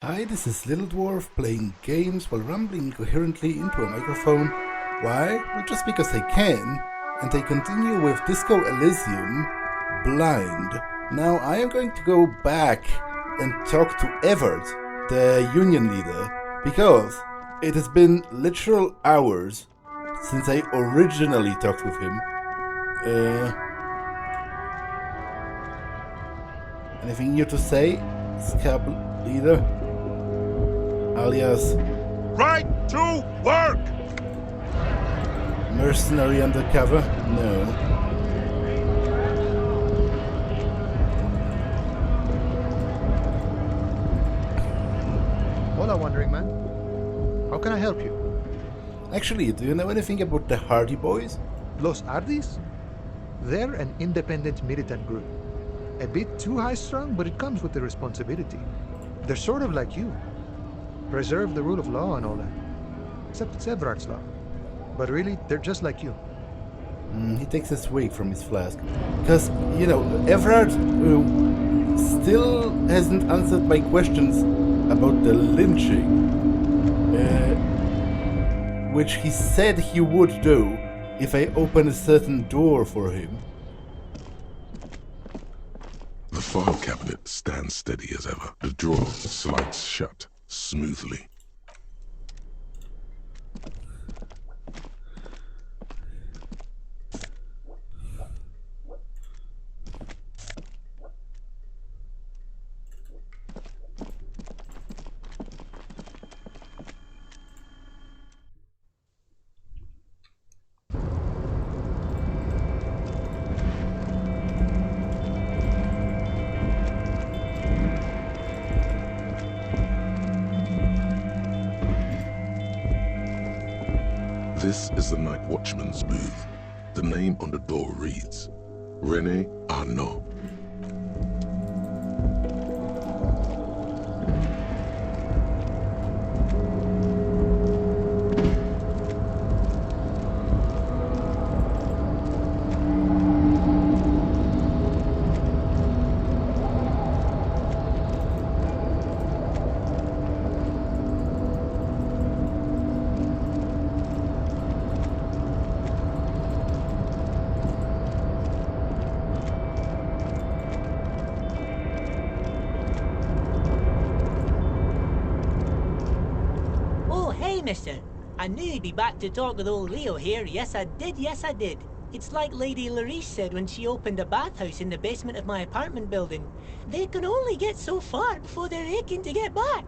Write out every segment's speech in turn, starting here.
Hi, this is Little Dwarf playing games while rambling incoherently into a microphone. Why? Well, just because I can, and I continue with Disco Elysium blind. Now I am going to go back and talk to Ervart, the union leader, because it has been literal hours since I originally talked with him. Anything new to say, Scab leader? Alias Right to work! mercenary undercover? No. Hola, wandering man. How can I help you? Actually, do you know anything about the Hardy Boys? Los Ardis? They're an independent militant group. A bit too high-strung, but it comes with the responsibility. They're sort of like you. Preserve the rule of law and all that. Except it's Ervart's law. But really, they're just like you. He takes a swig from his flask. Because, you know, Ervart still hasn't answered my questions about the lynching. Which he said he would do if I open a certain door for him. The file cabinet stands steady as ever. The drawer slides shut smoothly. This is the night watchman's booth. The name on the door reads, René Arnaud. Mister. I knew you'd be back to talk with old Leo here. Yes, I did. Yes, I did. It's like Lady Larice said when she opened a bathhouse in the basement of my apartment building. They can only get so far before they're aching to get back.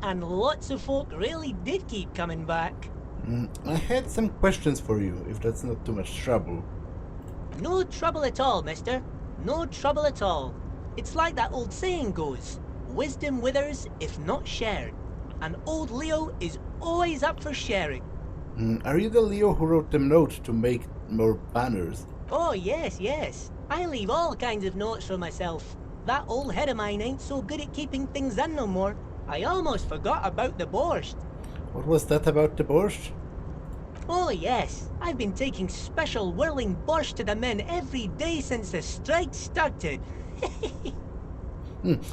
And lots of folk really did keep coming back. I had some questions for you, if that's not too much trouble. No trouble at all, mister. No trouble at all. It's like that old saying goes, wisdom withers if not shared. And old Leo is always up for sharing. Are you the Leo who wrote the note to make more banners? Oh, yes, yes. I leave all kinds of notes for myself. That old head of mine ain't so good at keeping things in no more. I almost forgot about the borscht. What was that about the borscht? Oh, yes. I've been taking special whirling borscht to the men every day since the strike started.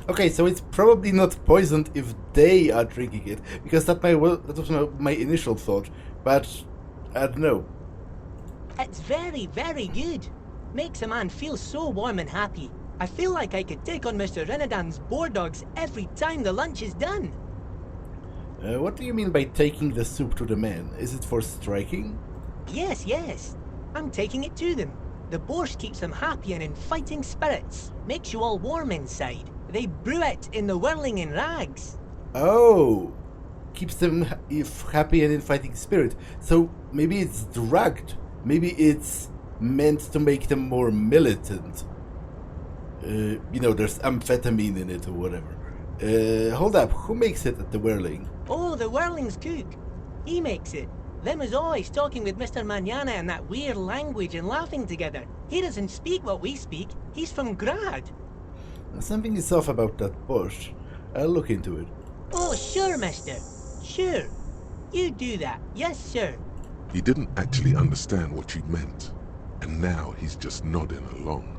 Okay, so it's probably not poisoned if they are drinking it, because that was my initial thought, but I don't know. It's very, very good. Makes a man feel so warm and happy. I feel like I could take on Mr. Renadan's boar dogs every time the lunch is done. What do you mean by taking the soup to the men? Is it for striking? Yes, yes. I'm taking it to them. The borscht keeps them happy and in fighting spirits. Makes you all warm inside. They brew it in the whirling in rags. Oh, keeps them happy and in fighting spirit. So maybe it's drugged. Maybe it's meant to make them more militant. You know, there's amphetamine in it or whatever. Hold up, who makes it at the whirling? Oh, the whirling's cook. He makes it. Them is always talking with Mr. Manana in that weird language and laughing together. He doesn't speak what we speak. He's from Grad. Something is off about that borscht. I'll look into it. Oh, sure, mister. Sure. You do that. Yes, sir. He didn't actually understand what you meant, and now he's just nodding along.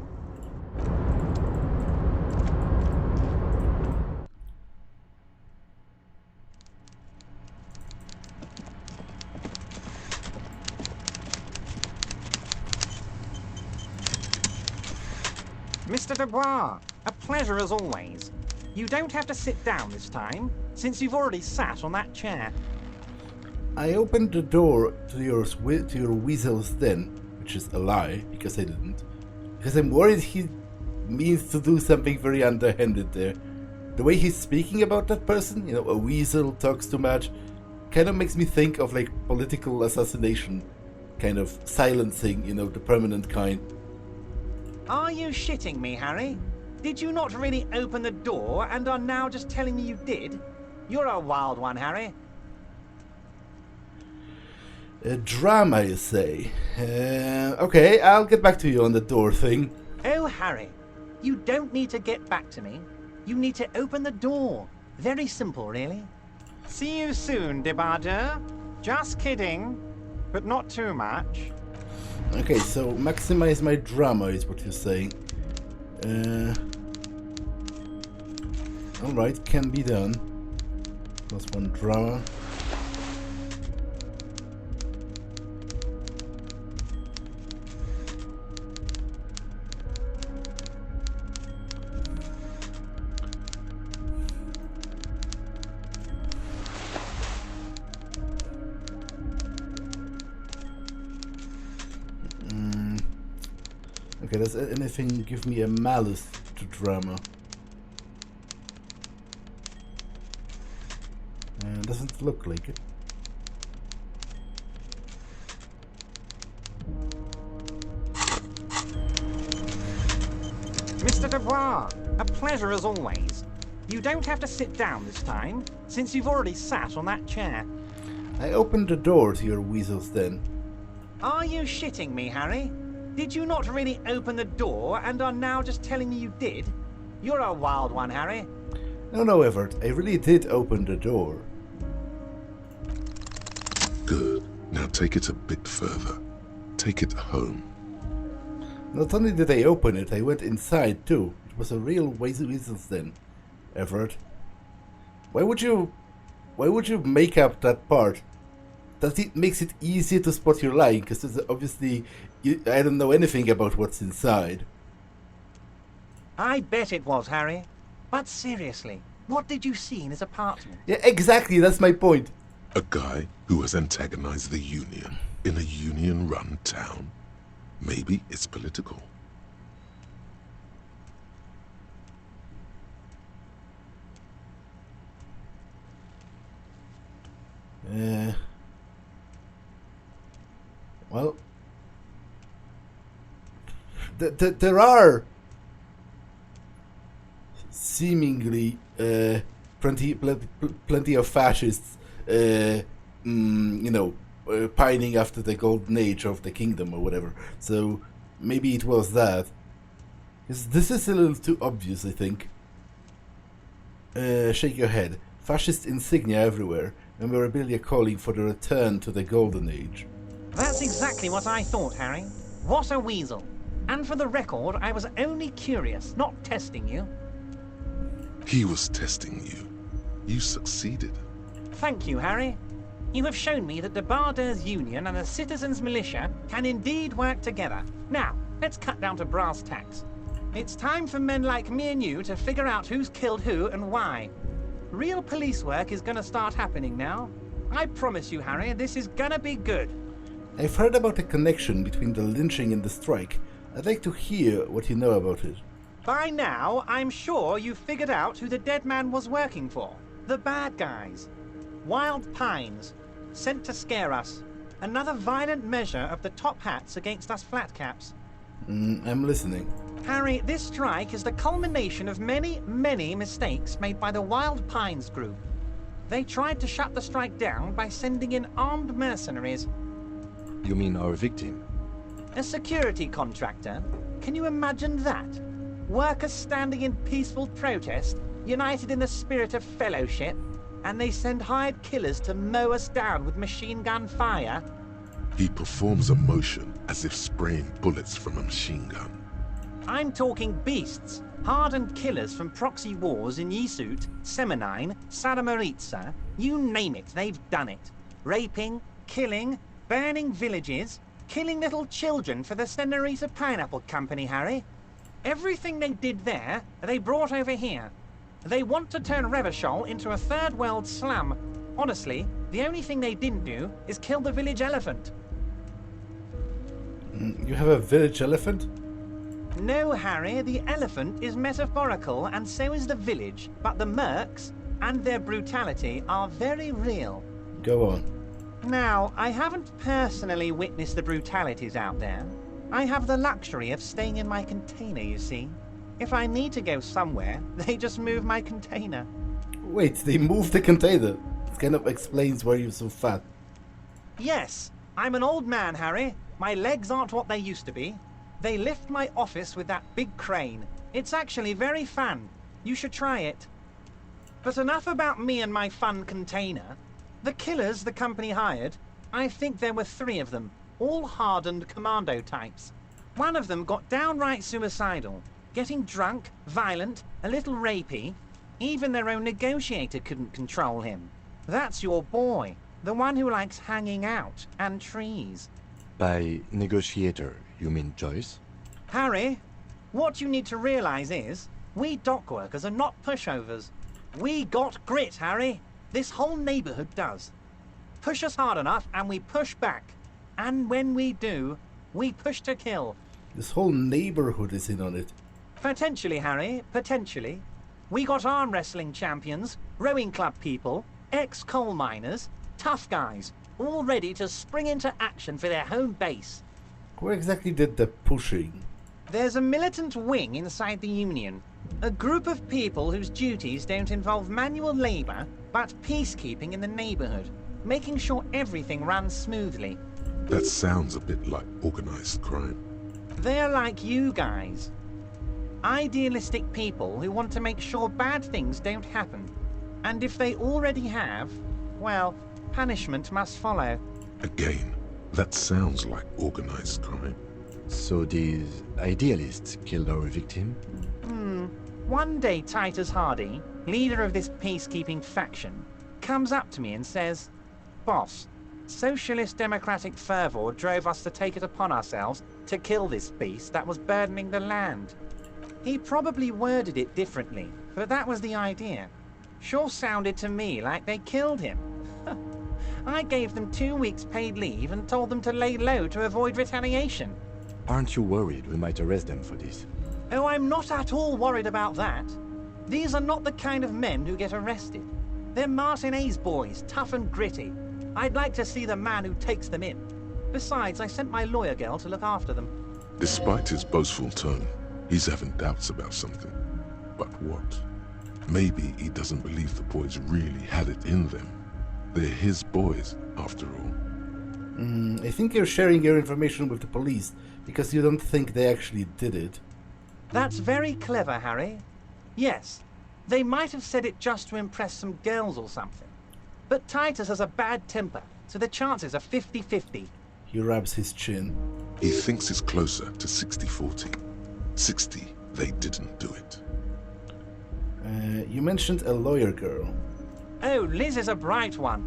Mr. Dubois, a pleasure as always. You don't have to sit down this time, since you've already sat on that chair. I opened the door to your weasel's den, which is a lie, because I didn't. Because I'm worried he means to do something very underhanded there. The way he's speaking about that person, a weasel talks too much, kind of makes me think of like political assassination, kind of silencing, the permanent kind. Are you shitting me, Harry? Did you not really open the door and are now just telling me you did? You're a wild one, Harry. A drama, you say? Okay, I'll get back to you on the door thing. Oh, Harry, you don't need to get back to me. You need to open the door. Very simple, really. See you soon, Debardeur. Just kidding, but not too much. Okay, so maximize my drama is what you're saying. Alright, can be done. Plus 1 drama. Okay, does anything give me a malice to drama? Doesn't look like it. Mr. Dubois, a pleasure as always. You don't have to sit down this time, since you've already sat on that chair. I opened the door to your weasel's den. Are you shitting me, Harry? Did you not really open the door and are now just telling me you did? You're a wild one, Harry. No, Ervart, I really did open the door. Good. Now take it a bit further. Take it home. Not only did I open it, I went inside too. It was a real weasel's den, Ervart. Why would you make up that part? That it makes it easier to spot you're lying, because obviously I don't know anything about what's inside. I bet it was, Harry. But seriously, what did you see in his apartment? Yeah, exactly, that's my point. A guy who has antagonized the Union in a Union-run town. Maybe it's political. Well, there are seemingly plenty of fascists, pining after the golden age of the kingdom or whatever. So maybe it was that. This is a little too obvious, I think. Shake your head. Fascist insignia everywhere. Memorabilia calling for the return to the golden age. That's exactly what I thought, Harry. What a weasel. And for the record, I was only curious, not testing you. He was testing you. You succeeded. Thank you, Harry. You have shown me that the Bardeur's Union and the Citizens' Militia can indeed work together. Now, let's cut down to brass tacks. It's time for men like me and you to figure out who's killed who and why. Real police work is gonna start happening now. I promise you, Harry, this is gonna be good. I've heard about the connection between the lynching and the strike. I'd like to hear what you know about it. By now, I'm sure you've figured out who the dead man was working for. The bad guys. Wild Pines. Sent to scare us. Another violent measure of the top hats against us flatcaps. I'm listening. Harry, this strike is the culmination of many, many mistakes made by the Wild Pines group. They tried to shut the strike down by sending in armed mercenaries. You mean our victim? A security contractor? Can you imagine that? Workers standing in peaceful protest, united in the spirit of fellowship, and they send hired killers to mow us down with machine gun fire? He performs a motion as if spraying bullets from a machine gun. I'm talking beasts, hardened killers from proxy wars in Yisut, Semenine, Saramoritsa, you name it, they've done it. Raping, killing, burning villages, killing little children for the Senorita Pineapple Company, Harry. Everything they did there, they brought over here. They want to turn Revachol into a third world slum. Honestly, the only thing they didn't do is kill the village elephant. You have a village elephant? No, Harry, the elephant is metaphorical and so is the village, but the mercs and their brutality are very real. Go on. Now, I haven't personally witnessed the brutalities out there. I have the luxury of staying in my container, you see. If I need to go somewhere, they just move my container. Wait, they moved the container. It kind of explains why you're so fat. Yes, I'm an old man, Harry. My legs aren't what they used to be. They lift my office with that big crane. It's actually very fun. You should try it. But enough about me and my fun container. The killers the company hired, I think there were 3 of them, all hardened commando types. One of them got downright suicidal, getting drunk, violent, a little rapey. Even their own negotiator couldn't control him. That's your boy, the one who likes hanging out and trees. By negotiator, you mean Joyce? Harry, what you need to realize is, we dock workers are not pushovers. We got grit, Harry. This whole neighborhood does. Push us hard enough and we push back. And when we do, we push to kill. This whole neighborhood is in on it. Potentially, Harry, potentially. We got arm wrestling champions, rowing club people, ex-coal miners, tough guys, all ready to spring into action for their home base. Who exactly did the pushing? There's a militant wing inside the Union. A group of people whose duties don't involve manual labor, but peacekeeping in the neighborhood, making sure everything runs smoothly. That sounds a bit like organized crime. They're like you guys. Idealistic people who want to make sure bad things don't happen. And if they already have, well, punishment must follow. Again, that sounds like organized crime. So these idealists killed our victim? One day Titus Hardy, leader of this peacekeeping faction, comes up to me and says, "Boss, socialist democratic fervor drove us to take it upon ourselves to kill this beast that was burdening the land." He probably worded it differently, but that was the idea. Sure sounded to me like they killed him. I gave them 2 weeks paid leave and told them to lay low to avoid retaliation. Aren't you worried we might arrest them for this? Oh, I'm not at all worried about that. These are not the kind of men who get arrested. They're Martinez boys, tough and gritty. I'd like to see the man who takes them in. Besides, I sent my lawyer girl to look after them. Despite his boastful tone, he's having doubts about something. But what? Maybe he doesn't believe the boys really had it in them. They're his boys, after all. I think you're sharing your information with the police because you don't think they actually did it. That's very clever, Harry. Yes, they might have said it just to impress some girls or something. But Titus has a bad temper, so the chances are 50-50. He rubs his chin. He thinks it's closer to 60-40. 60, they didn't do it. You mentioned a lawyer girl. Oh, Liz is a bright one.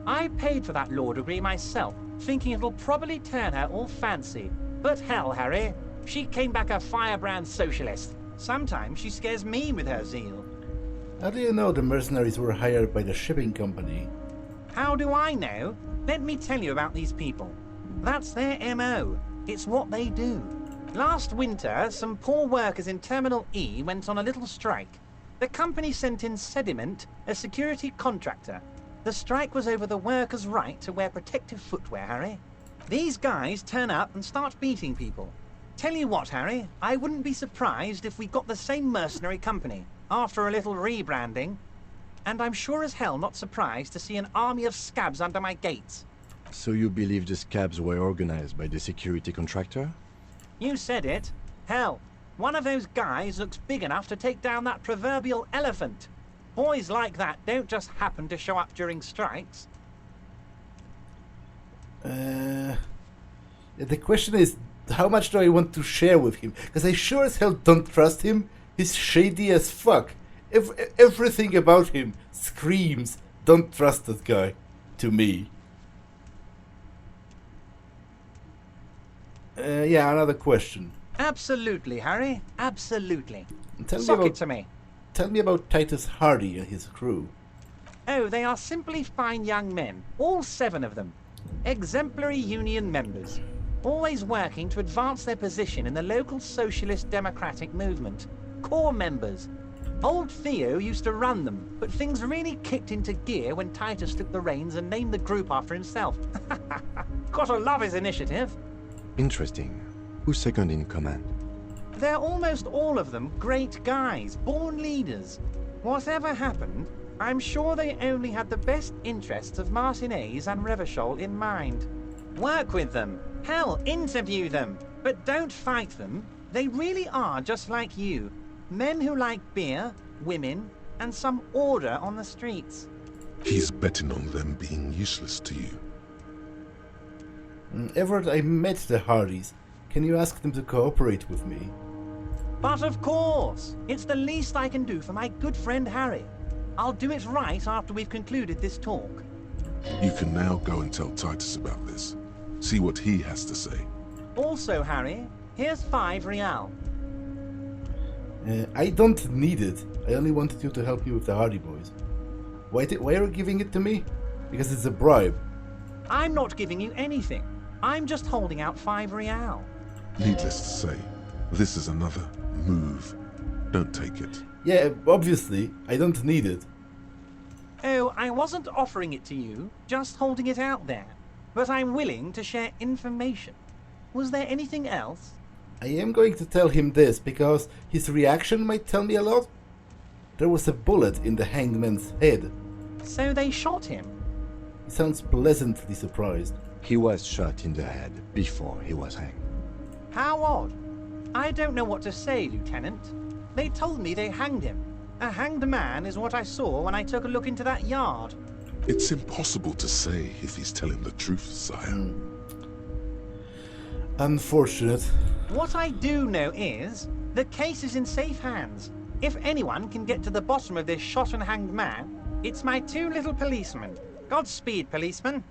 I paid for that law degree myself, thinking it'll probably turn her all fancy. But hell, Harry, she came back a firebrand socialist. Sometimes she scares me with her zeal. How do you know the mercenaries were hired by the shipping company? How do I know? Let me tell you about these people. That's their MO. It's what they do. Last winter, some poor workers in Terminal E went on a little strike. The company sent in Sediment, a security contractor. The strike was over the workers' right to wear protective footwear, Harry. These guys turn up and start beating people. Tell you what, Harry, I wouldn't be surprised if we got the same mercenary company, after a little rebranding. And I'm sure as hell not surprised to see an army of scabs under my gates. So you believe the scabs were organized by the security contractor? You said it. Hell, one of those guys looks big enough to take down that proverbial elephant. Boys like that don't just happen to show up during strikes. The question is, how much do I want to share with him? Because I sure as hell don't trust him. He's shady as fuck. Everything about him screams, don't trust that guy, to me. Yeah, another question. Absolutely, Harry. Absolutely. Tell me Sock about it to me. Tell me about Titus Hardy and his crew. Oh, they are simply fine young men, all 7 of them. Exemplary union members, always working to advance their position in the local socialist democratic movement. Core members. Old Theo used to run them, but things really kicked into gear when Titus took the reins and named the group after himself. Gotta love his initiative. Interesting. Who's second in command? They're almost all of them great guys, born leaders. Whatever happened, I'm sure they only had the best interests of Martinez and Revachol in mind. Work with them. Hell, interview them. But don't fight them. They really are just like you. Men who like beer, women, and some order on the streets. He's betting on them being useless to you. Ervart, I met the Hardys. Can you ask them to cooperate with me? But of course, it's the least I can do for my good friend Harry. I'll do it right after we've concluded this talk. You can now go and tell Titus about this. See what he has to say. Also, Harry, here's 5 real. I don't need it. I only wanted you to help me with the Hardy Boys. Why are you giving it to me? Because it's a bribe. I'm not giving you anything. I'm just holding out 5 real. Needless to say, this is another move. Don't take it. Yeah, obviously, I don't need it. Oh, I wasn't offering it to you, just holding it out there. But I'm willing to share information. Was there anything else? I am going to tell him this because his reaction might tell me a lot. There was a bullet in the hanged man's head. So they shot him? He sounds pleasantly surprised. He was shot in the head before he was hanged. How odd. I don't know what to say, Lieutenant. They told me they hanged him. A hanged man is what I saw when I took a look into that yard. It's impossible to say if he's telling the truth, sire. Unfortunate. What I do know is, the case is in safe hands. If anyone can get to the bottom of this shot and hanged man, it's my 2 little policemen. Godspeed, policeman.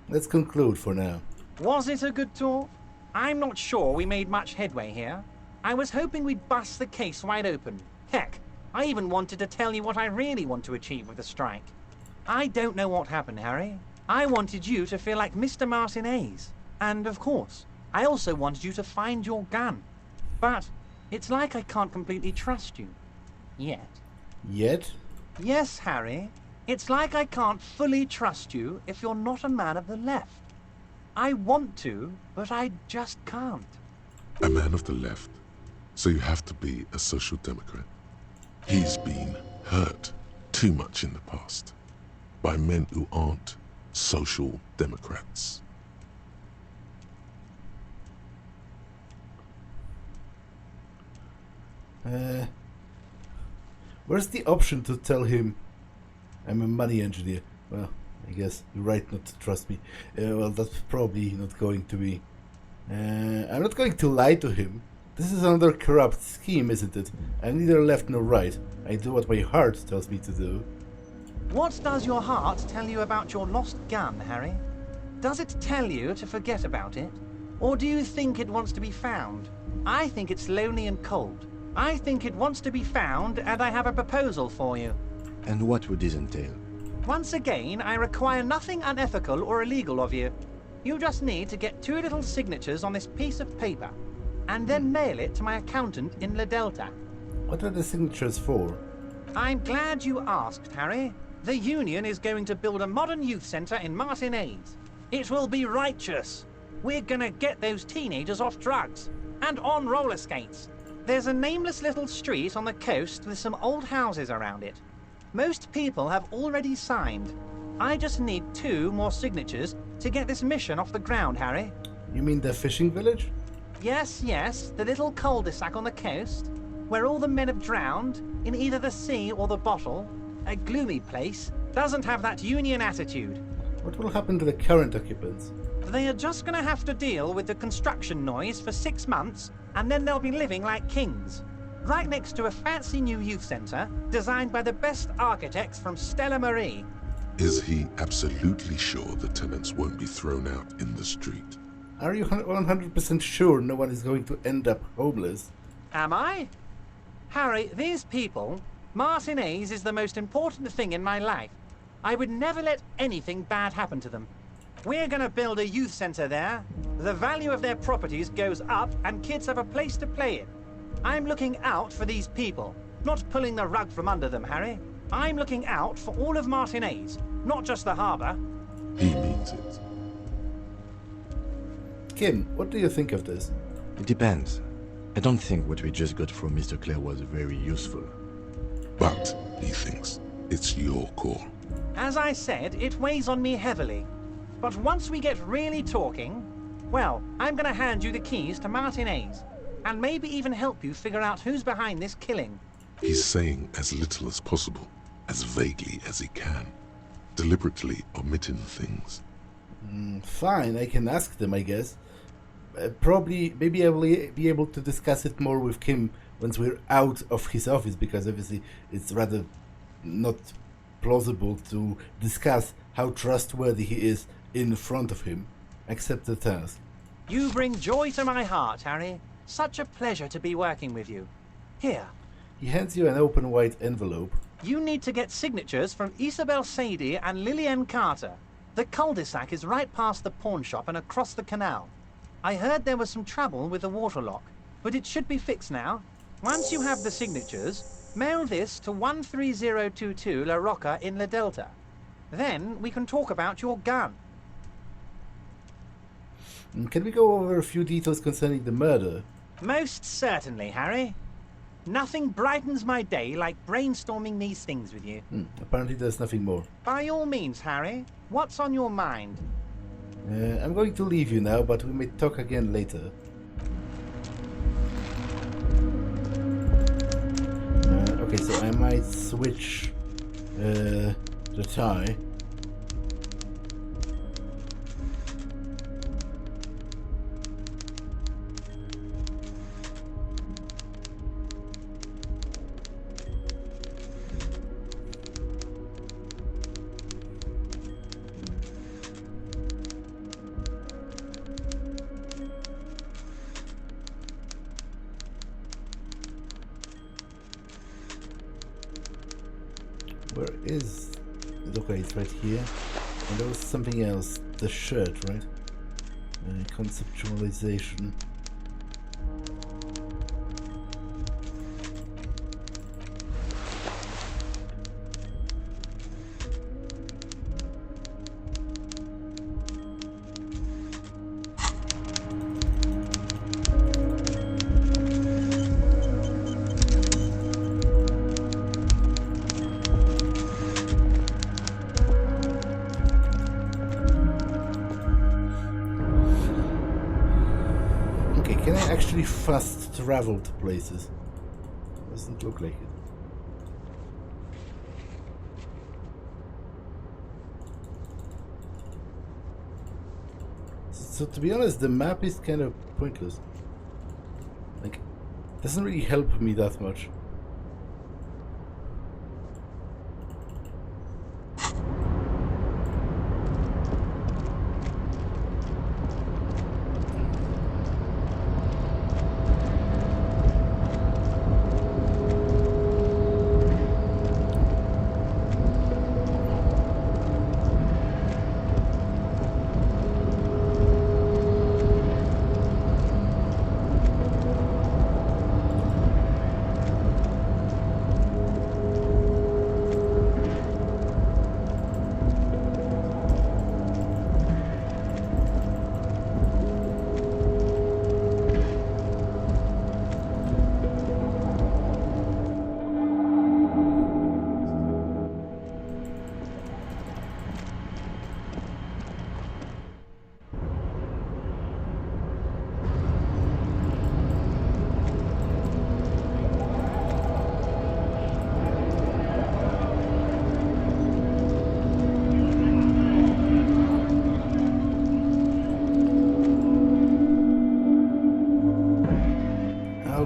Let's conclude for now. Was it a good talk? I'm not sure we made much headway here. I was hoping we'd bust the case wide open. Heck, I even wanted to tell you what I really want to achieve with the strike. I don't know what happened, Harry. I wanted you to feel like Mr. Martinez. And of course, I also wanted you to find your gun. But it's like I can't completely trust you. Yet. Yet? Yes, Harry. It's like I can't fully trust you if you're not a man of the left. I want to, but I just can't. A man of the left. So you have to be a social democrat. He's been hurt too much in the past by men who aren't social democrats. Where's the option to tell him I'm a money engineer? Well, I guess you're right not to trust me. Well, that's probably not going to be. I'm not going to lie to him. This is another corrupt scheme, isn't it? I'm neither left nor right. I do what my heart tells me to do. What does your heart tell you about your lost gun, Harry? Does it tell you to forget about it? Or do you think it wants to be found? I think it's lonely and cold. I think it wants to be found, and I have a proposal for you. And what would this entail? Once again, I require nothing unethical or illegal of you. You just need to get 2 little signatures on this piece of paper, and then mail it to my accountant in La Delta. What are the signatures for? I'm glad you asked, Harry. The Union is going to build a modern youth centre in Martinez. It will be righteous. We're gonna get those teenagers off drugs and on roller skates. There's a nameless little street on the coast with some old houses around it. Most people have already signed. I just need 2 more signatures to get this mission off the ground, Harry. You mean the fishing village? Yes, the little cul-de-sac on the coast, where all the men have drowned, in either the sea or the bottle. A gloomy place, doesn't have that Union attitude. What will happen to the current occupants? They are just gonna have to deal with the construction noise for 6 months, and then they'll be living like kings. Right next to a fancy new youth centre, designed by the best architects from Stella Marie. Is he absolutely sure the tenants won't be thrown out in the street? Are you 100% sure no one is going to end up homeless? Am I? Harry, these people, Martinez is the most important thing in my life. I would never let anything bad happen to them. We're gonna build a youth center there. The value of their properties goes up and kids have a place to play in. I'm looking out for these people, not pulling the rug from under them, Harry. I'm looking out for all of Martinez, not just the harbour. He means it. Kim, what do you think of this? It depends. I don't think what we just got from Mr. Claire was very useful. But, he thinks, it's your call. As I said, it weighs on me heavily. But once we get really talking, well, I'm gonna hand you the keys to Martinez, and maybe even help you figure out who's behind this killing. He's saying as little as possible, as vaguely as he can, deliberately omitting things. Fine, I can ask them, I guess. Probably, maybe I will be able to discuss it more with Kim once we're out of his office, because obviously it's rather not plausible to discuss how trustworthy he is in front of him. Accept the task. You bring joy to my heart, Harry. Such a pleasure to be working with you. Here. He hands you an open white envelope. You need to get signatures from Isabel Sadie and Lillian Carter. The cul-de-sac is right past the pawn shop and across the canal. I heard there was some trouble with the water lock, but it should be fixed now. Once you have the signatures, mail this to 13022 La Rocca in La Delta. Then we can talk about your gun. Can we go over a few details concerning the murder? Most certainly, Harry. Nothing brightens my day like brainstorming these things with you. Apparently there's nothing more. By all means, Harry. What's on your mind? I'm going to leave you now, but we may talk again later. Okay, so I might switch the tie. Where is it? Okay, it's right here. And there was something else. The shirt, right? Conceptualization. Can I actually fast travel to places? Doesn't look like it. So to be honest, the map is kind of pointless. Like, doesn't really help me that much.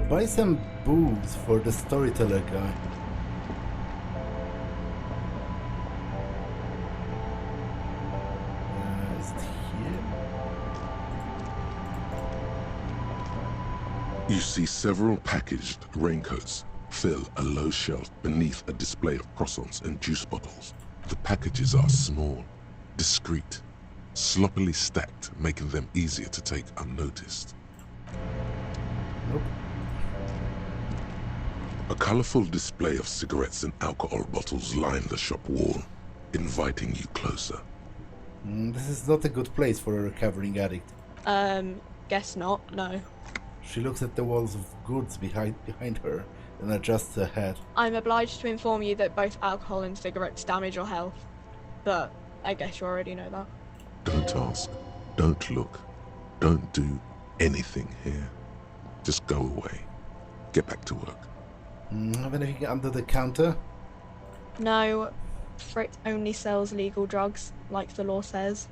Buy some booze for the storyteller guy. Is it here? You see several packaged raincoats fill a low shelf beneath a display of croissants and juice bottles. The packages are small, discreet, sloppily stacked, making them easier to take unnoticed. Nope. A colorful display of cigarettes and alcohol bottles line the shop wall, inviting you closer. This is not a good place for a recovering addict. Guess not, no. She looks at the walls of goods behind her and adjusts her head. I'm obliged to inform you that both alcohol and cigarettes damage your health. But I guess you already know that. Don't ask, don't look, don't do anything here. Just go away. Get back to work. Have anything under the counter? No, Frit only sells legal drugs, like the law says.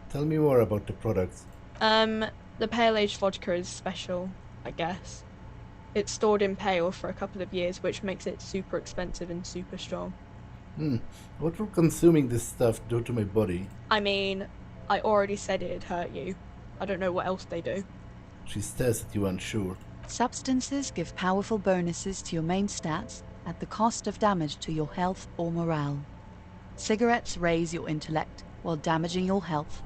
Tell me more about the products. The pale aged vodka is special, I guess. It's stored in pale for a couple of years, which makes it super expensive and super strong. What will consuming this stuff do to my body? I mean, I already said it'd hurt you. I don't know what else they do. She stares at you unsure. Substances give powerful bonuses to your main stats at the cost of damage to your health or morale. Cigarettes raise your intellect while damaging your health.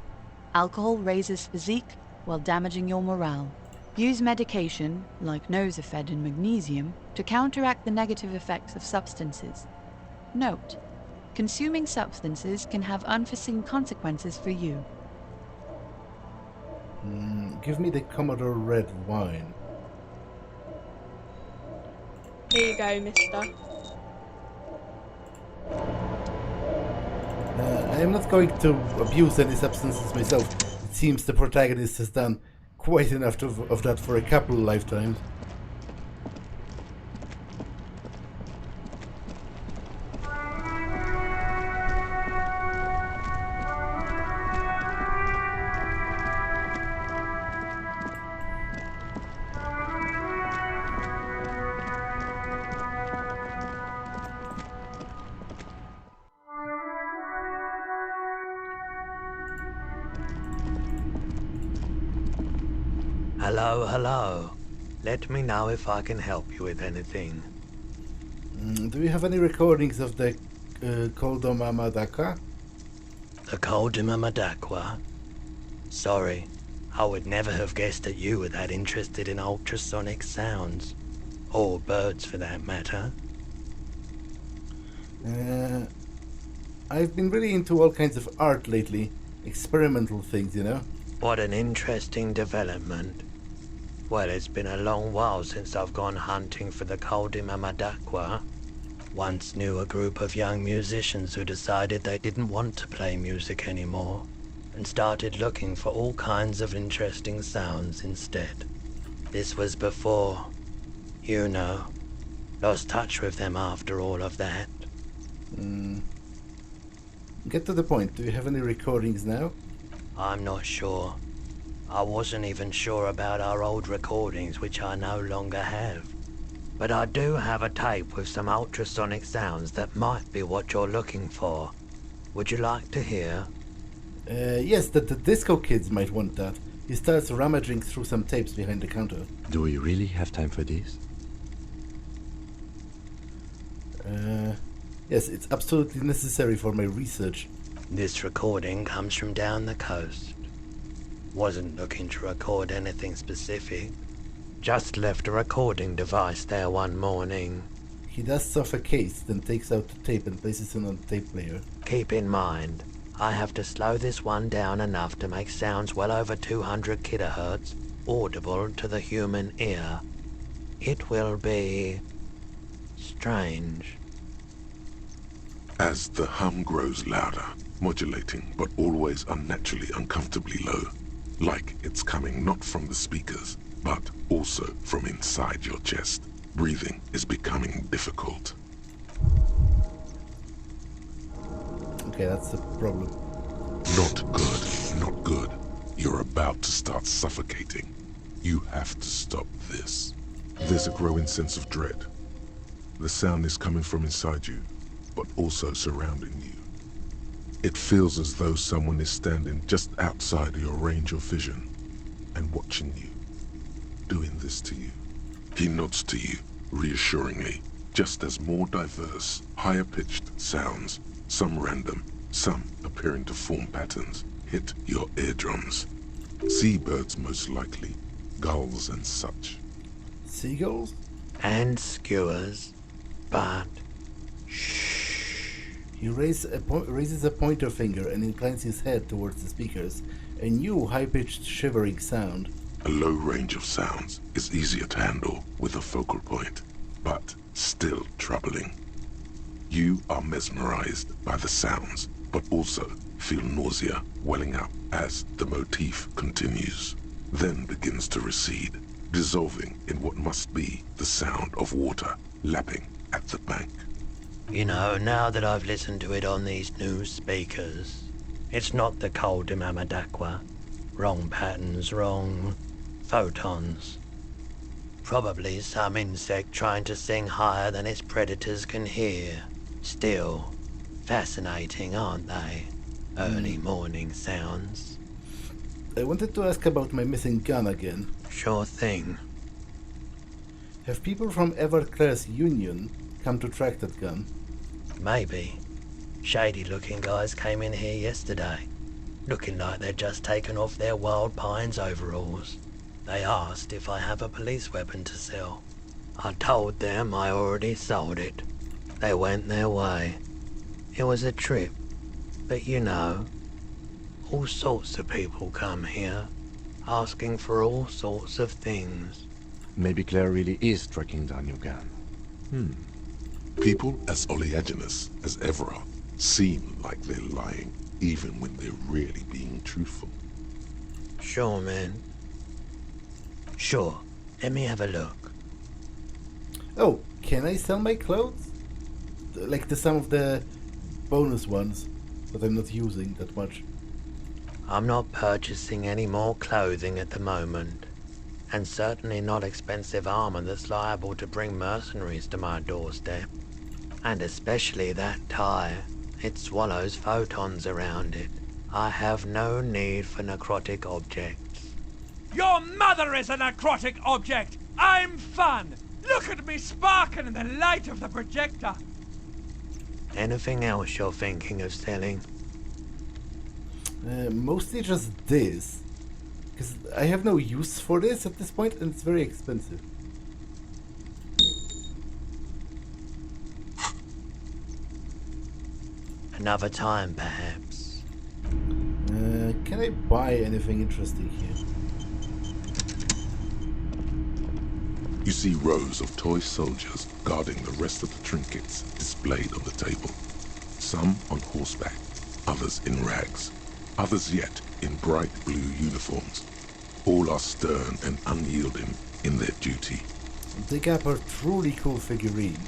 Alcohol raises physique while damaging your morale. Use medication, like Nosafed and magnesium, to counteract the negative effects of substances. Note: consuming substances can have unforeseen consequences for you. Give me the Commodore red wine. Here you go, mister. I am not going to abuse any substances myself. It seems the protagonist has done quite enough of that for a couple lifetimes. Hello. Let me know if I can help you with anything. Do you have any recordings of the Koldoma Madaka? The Koldoma Madakwa? Sorry, I would never have guessed that you were that interested in ultrasonic sounds. Or birds, for that matter. I've been really into all kinds of art lately. Experimental things, you know? What an interesting development. Well, it's been a long while since I've gone hunting for the Koldoma Madakwa. Once knew a group of young musicians who decided they didn't want to play music anymore, and started looking for all kinds of interesting sounds instead. This was before, you know, lost touch with them after all of that. Get to the point. Do you have any recordings now? I'm not sure. I wasn't even sure about our old recordings, which I no longer have. But I do have a tape with some ultrasonic sounds that might be what you're looking for. Would you like to hear? Yes, the disco kids might want that. He starts rummaging through some tapes behind the counter. Do we really have time for this? Yes, it's absolutely necessary for my research. This recording comes from down the coast. Wasn't looking to record anything specific. Just left a recording device there one morning. He dusts off a case, then takes out the tape and places it on the tape player. Keep in mind, I have to slow this one down enough to make sounds well over 200 kilohertz audible to the human ear. It will be strange. As the hum grows louder, modulating but always unnaturally uncomfortably low, like it's coming not from the speakers, but also from inside your chest. Breathing is becoming difficult. Okay, that's the problem. Not good. You're about to start suffocating. You have to stop this. There's a growing sense of dread. The sound is coming from inside you, but also surrounding you. It feels as though someone is standing just outside your range of vision and watching you. doing this to you. He nods to you, reassuringly, just as more diverse, higher-pitched sounds, some random, some appearing to form patterns, hit your eardrums. Seabirds most likely, gulls and such. Seagulls? And skewers, but... He raises a pointer finger and inclines his head towards the speakers. A new high-pitched shivering sound. A low range of sounds is easier to handle with a focal point, but still troubling. You are mesmerized by the sounds, but also feel nausea welling up as the motif continues, then begins to recede, dissolving in what must be the sound of water lapping at the bank. You know, now that I've listened to it on these new speakers, it's not the cold Imamadakwa. Wrong patterns, wrong photons. Probably some insect trying to sing higher than its predators can hear. Still, fascinating, aren't they? Early morning sounds. I wanted to ask about my missing gun again. Sure thing. Have people from Ervart Claire's union come to track that gun? Maybe. Shady-looking guys came in here yesterday, looking like they'd just taken off their Wild Pines overalls. They asked if I have a police weapon to sell. I told them I already sold it. They went their way. It was a trip, but you know, all sorts of people come here, asking for all sorts of things. Maybe Claire really is tracking down your gun. People as oleaginous as Ervart seem like they're lying, even when they're really being truthful. Sure, man. Sure, let me have a look. Oh, can I sell my clothes? Like some of the bonus ones that I'm not using that much. I'm not purchasing any more clothing at the moment, and certainly not expensive armor that's liable to bring mercenaries to my doorstep. And especially that tie. It swallows photons around it. I have no need for necrotic objects. Your mother is a necrotic object! I'm fun! Look at me sparking in the light of the projector! Anything else you're thinking of selling? Mostly just this. Because I have no use for this at this point and it's very expensive. Another time, perhaps. Can I buy anything interesting here? You see rows of toy soldiers guarding the rest of the trinkets displayed on the table. Some on horseback, others in rags, others yet in bright blue uniforms. All are stern and unyielding in their duty. Dig up a truly cool figurine.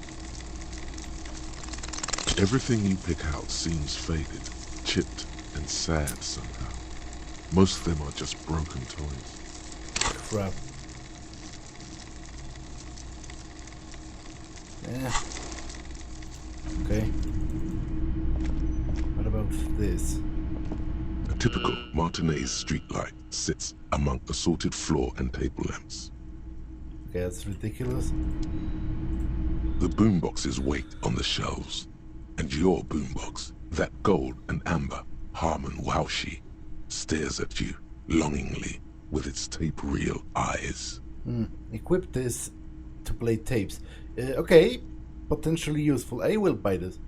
Everything you pick out seems faded, chipped, and sad somehow. Most of them are just broken toys. Crap. Yeah. Okay. What about this? A typical Martinez streetlight sits among assorted floor and table lamps. Okay, that's ridiculous. The boomboxes wait on the shelves. And your boombox, that gold and amber Harmon Waushi, stares at you longingly with its tape reel eyes. Equip this to play tapes. Okay, potentially useful. I will buy this.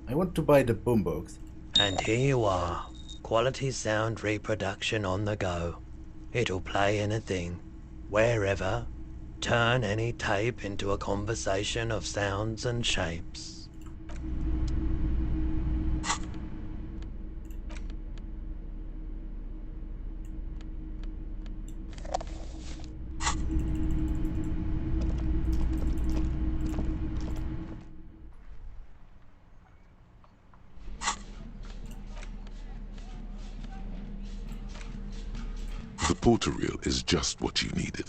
I want to buy the boombox. And here you are. Quality sound reproduction on the go. It'll play anything, wherever. Turn any tape into a conversation of sounds and shapes. The porter reel is just what you needed.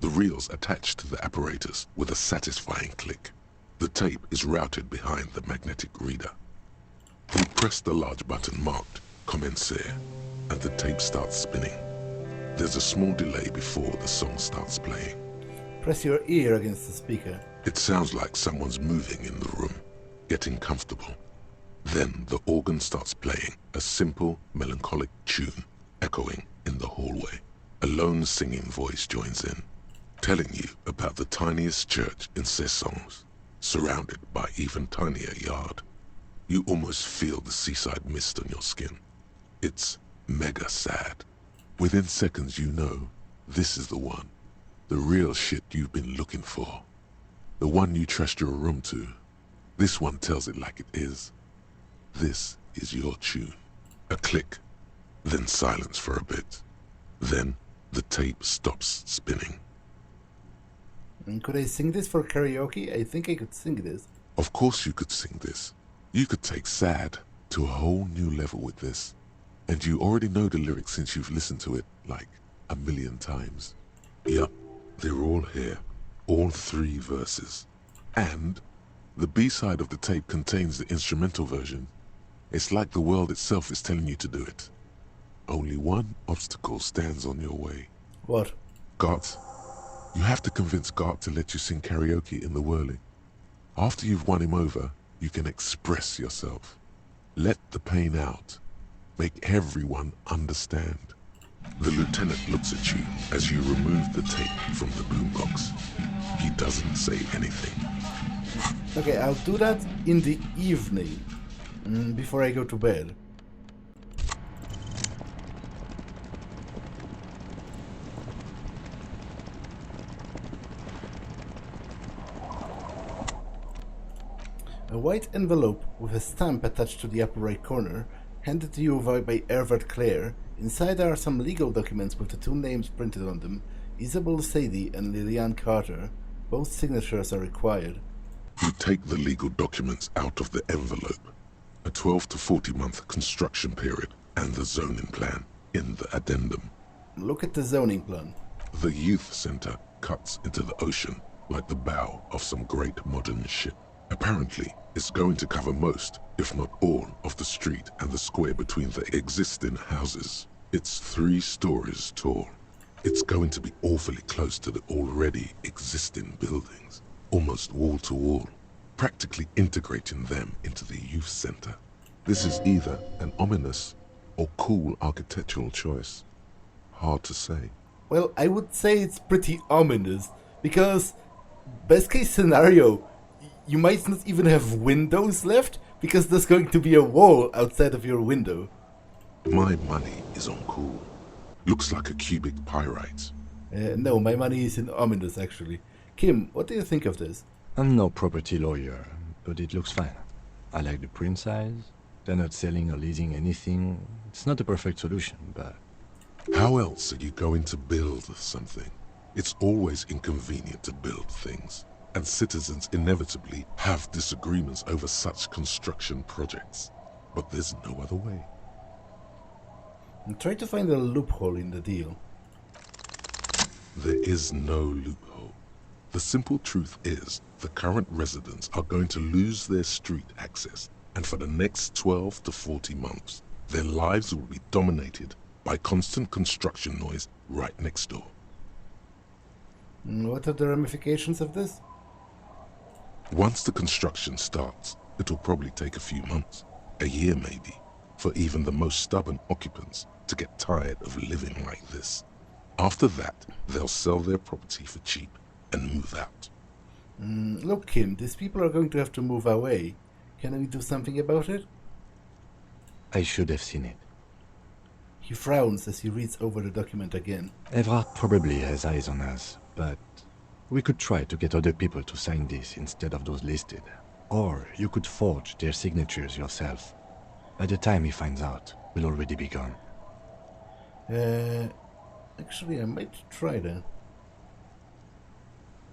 The reel's attached to the apparatus with a satisfying click. The tape is routed behind the magnetic reader. You press the large button marked Commencer, and the tape starts spinning. There's a small delay before the song starts playing. Press your ear against the speaker. It sounds like someone's moving in the room, getting comfortable. Then the organ starts playing a simple, melancholic tune, echoing in the hallway. A lone singing voice joins in, telling you about the tiniest church in Cessons, surrounded by even tinier yard. You almost feel the seaside mist on your skin. It's mega sad. Within seconds you know, this is the one. The real shit you've been looking for. The one you trust your room to. This one tells it like it is. This is your tune. A click, then silence for a bit. Then the tape stops spinning. Could I sing this for karaoke? I think I could sing this. Of course you could sing this. You could take sad to a whole new level with this. And you already know the lyrics since you've listened to it like 1,000,000 times. Yup, they're all here. All 3 verses. And the B-side of the tape contains the instrumental version. It's like the world itself is telling you to do it. Only one obstacle stands on your way. What? Gart. You have to convince Gart to let you sing karaoke in the whirling. After you've won him over, you can express yourself. Let the pain out. Make everyone understand. The lieutenant looks at you as you remove the tape from the boombox. He doesn't say anything. Okay, I'll do that in the evening, before I go to bed. A white envelope with a stamp attached to the upper right corner, handed to you by Ervart Claire. Inside are some legal documents with the 2 names printed on them, Isabel Sadie and Lillian Carter. Both signatures are required. You take the legal documents out of the envelope. A 12 to 40 month construction period and the zoning plan in the addendum. Look at the zoning plan. The youth center cuts into the ocean like the bow of some great modern ship. Apparently, it's going to cover most, if not all, of the street and the square between the existing houses. It's 3 stories tall. It's going to be awfully close to the already existing buildings, almost wall to wall, practically integrating them into the youth center. This is either an ominous or cool architectural choice. Hard to say. Well, I would say it's pretty ominous, because best case scenario, you might not even have windows left, because there's going to be a wall outside of your window. My money is on cool. Looks like a cubic pyrite. No, my money is in ominous, actually. Kim, what do you think of this? I'm no property lawyer, but it looks fine. I like the print size. They're not selling or leasing anything. It's not the perfect solution, but... How else are you going to build something? It's always inconvenient to build things, and citizens inevitably have disagreements over such construction projects. But there's no other way. And try to find a loophole in the deal. There is no loophole. The simple truth is, the current residents are going to lose their street access, and for the next 12 to 40 months, their lives will be dominated by constant construction noise right next door. What are the ramifications of this? Once the construction starts, it'll probably take a few months, a year maybe, for even the most stubborn occupants to get tired of living like this. After that, they'll sell their property for cheap and move out. Look, Kim, these people are going to have to move away. Can we do something about it? I should have seen it. He frowns as he reads over the document again. Ervart probably has eyes on us, but we could try to get other people to sign this instead of those listed. Or you could forge their signatures yourself. By the time he finds out, we'll already be gone. Actually, I might try that.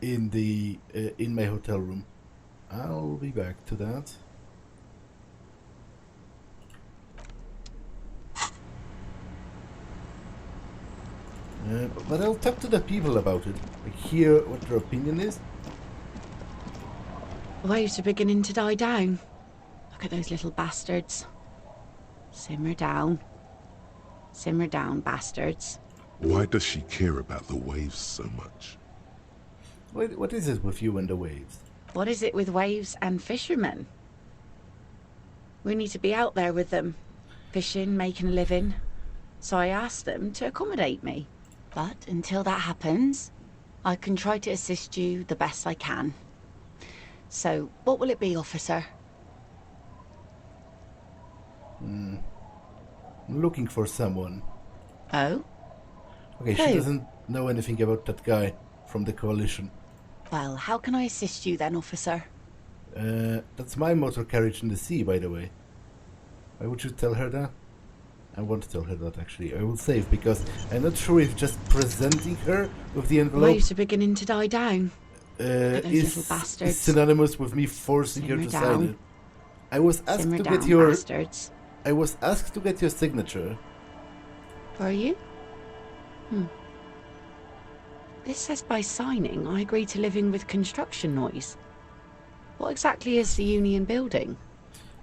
In my hotel room. I'll be back to that. But I'll talk to the people about it. Like, hear what their opinion is. Waves are beginning to die down. Look at those little bastards. Simmer down. Simmer down, bastards. Why does she care about the waves so much? What is it with you and the waves? What is it with waves and fishermen? We need to be out there with them, fishing, making a living. So I asked them to accommodate me. But until that happens, I can try to assist you the best I can. So, what will it be, officer? I'm looking for someone. Oh? Okay, she doesn't know anything about that guy from the coalition. Well, how can I assist you then, officer? That's my motor carriage in the sea, by the way. Why would you tell her that? I won't tell her that, actually. I will save, because I'm not sure if just presenting her with the envelope... Waves are beginning to die down. is little bastards. synonymous with me forcing her Simmer to down. sign it. I was asked Simmer to down, get your... bastards. I was asked to get your signature. Were you? This says by signing, I agree to living with construction noise. What exactly is the Union building?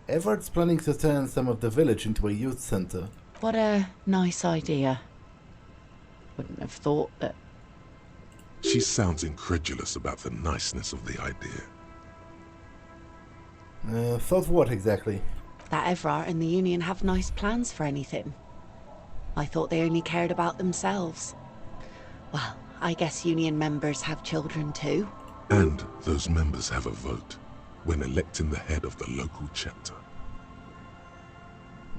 Ervart's planning to turn some of the village into a youth center. What a nice idea. Wouldn't have thought that... She sounds incredulous about the niceness of the idea. Thought what exactly? That Ervart and the Union have nice plans for anything. I thought they only cared about themselves. Well, I guess Union members have children too. And those members have a vote when electing the head of the local chapter.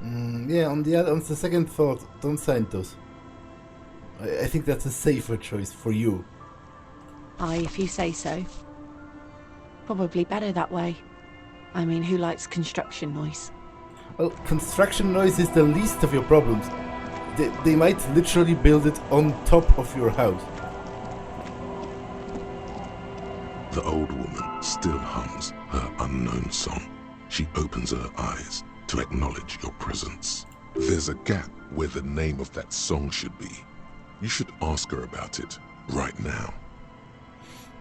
Yeah, on the second thought, don't sign those. I think that's a safer choice for you. Aye, if you say so. Probably better that way. I mean, who likes construction noise? Well, construction noise is the least of your problems. They might literally build it on top of your house. The old woman still hums her unknown song. She opens her eyes to acknowledge your presence. There's a gap where the name of that song should be. You should ask her about it right now.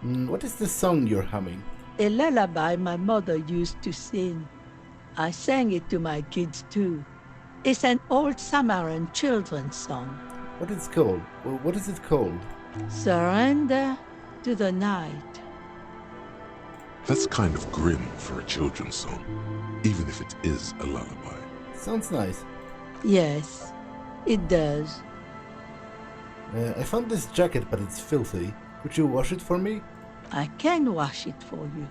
What is the song you're humming? A lullaby my mother used to sing. I sang it to my kids too. It's an old Samaran children's song. What is it called? Well, what is it called? Surrender to the night. That's kind of grim for a children's song, even if it is a lullaby. Sounds nice. Yes, it does. I found this jacket, but it's filthy. Could you wash it for me? I can wash it for you,